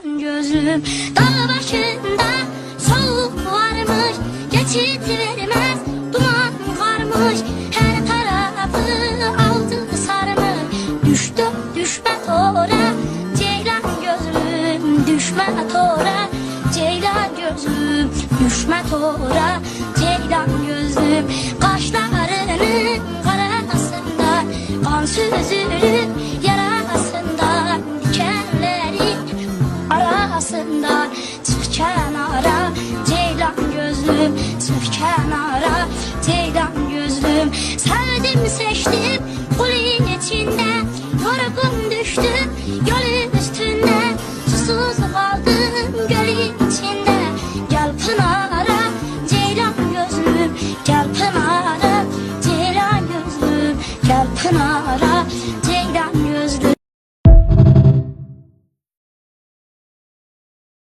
Gözüm dağ başında soğuk varmış, geçit vermez duman varmış, her tarafı altı sarmış. Düştüm düşme tora, ceylan gözlüm, düşme tora, ceylan gözlüm, düşme tora, ceylan gözlüm. Kaşlarının karasında kan süzülür yarasında, dikenlerin arasında çık kenara ceylan gözlüm, çık kenara ceylan gözlüm. Sevdim seçtim